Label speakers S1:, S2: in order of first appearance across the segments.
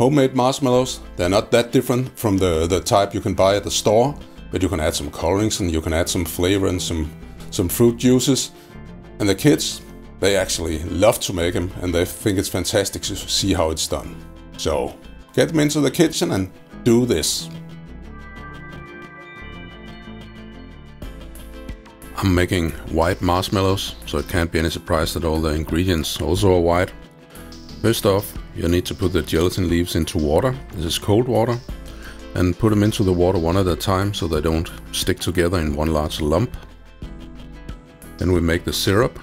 S1: homemade marshmallows. They're not that different from the type you can buy at the store, but you can add some colorings and you can add some flavor and some fruit juices. And the kids, they actually love to make them, and they think it's fantastic to see how it's done. So get them into the kitchen and do this. I'm making white marshmallows, so it can't be any surprise that all the ingredients also are white. First off, you need to put the gelatin leaves into water. This is cold water. And put them into the water one at a time so they don't stick together in one large lump. Then we make the syrup.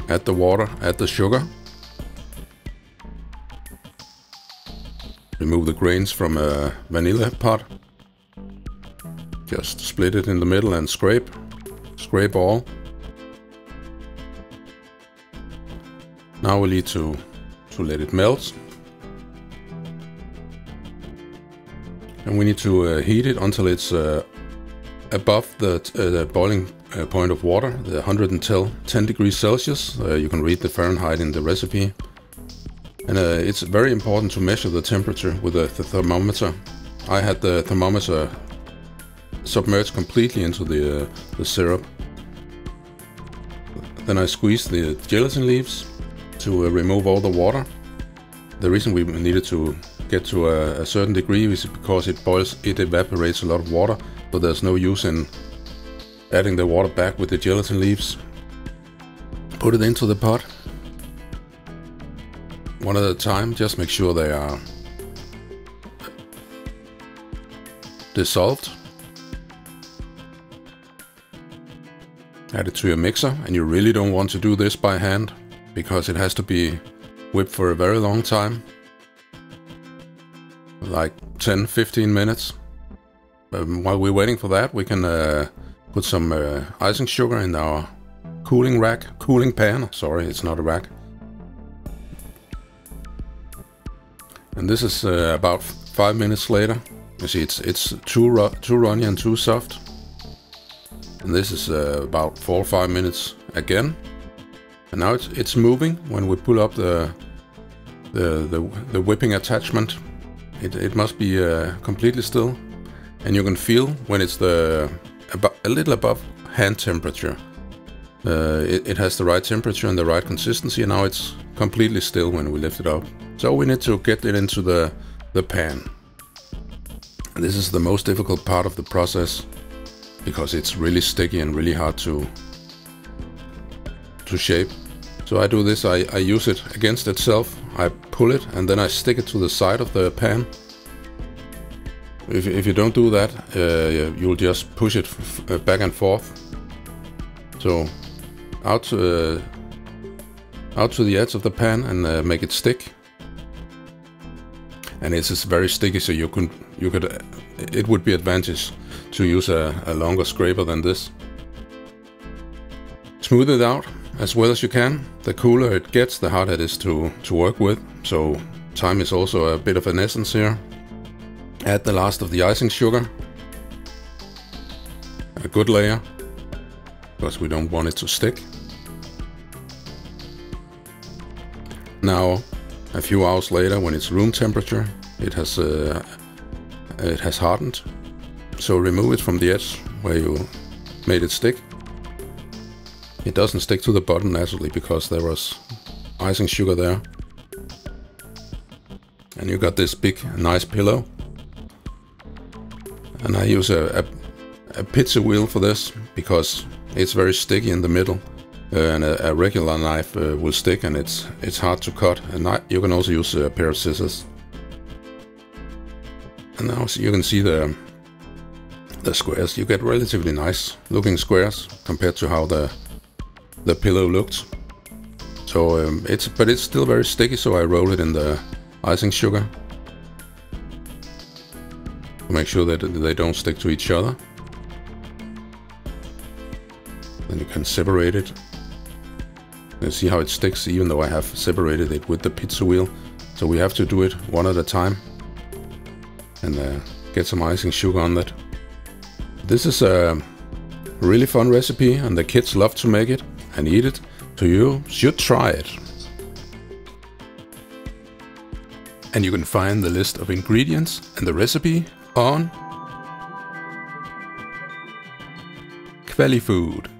S1: Add the water, add the sugar. Remove the grains from a vanilla pot. Just split it in the middle and scrape. Scrape all. Now we need to let it melt. And we need to heat it until it's above the boiling point of water, the 110 degrees Celsius. You can read the Fahrenheit in the recipe. And it's very important to measure the temperature with the thermometer. I had the thermometer submerged completely into the syrup. Then I squeezed the gelatin leaves to remove all the water. The reason we needed to get to a certain degree is because it evaporates a lot of water, so there's no use in adding the water back with the gelatin leaves. Put it into the pot. One at a time, just make sure they are dissolved. Add it to your mixer, and you really don't want to do this by hand because it has to be whipped for a very long time, like 10-15 minutes. While we're waiting for that, we can put some icing sugar in our cooling pan. Sorry, it's not a rack. And this is about 5 minutes later. You see, it's too runny and too soft. And this is about 4 or 5 minutes again. And now it's moving when we pull up the whipping attachment. It must be completely still, and you can feel when it's a little above hand temperature. It has the right temperature and the right consistency, and now it's completely still when we lift it up. So we need to get it into the pan. And this is the most difficult part of the process because it's really sticky and really hard to shape. So I do this, I use it against itself, I pull it and then I stick it to the side of the pan. If you don't do that, you'll just push it back and forth. So out to the edge of the pan and make it stick. And it's just very sticky, so it would be advantage to use a longer scraper than this. Smooth it out as well as you can. The cooler it gets, the harder it is to work with. So time is also a bit of an essence here. Add the last of the icing sugar. A good layer, because we don't want it to stick. Now, a few hours later, when it's room temperature, it has hardened. So remove it from the edge where you made it stick. It doesn't stick to the bottom naturally because there was icing sugar there. And you got this big, nice pillow. And I use a pizza wheel for this because it's very sticky in the middle. And a regular knife will stick, and it's hard to cut. And you can also use a pair of scissors. And now you can see the squares. You get relatively nice looking squares compared to how the pillow looked. So but it's still very sticky, so I roll it in the icing sugar to make sure that they don't stick to each other. Then you can separate it. You see how it sticks, even though I have separated it with the pizza wheel. So we have to do it one at a time and get some icing sugar on that. This is a really fun recipe, and the kids love to make it and eat it. So you should try it. and you can find the list of ingredients and the recipe on kvalifood.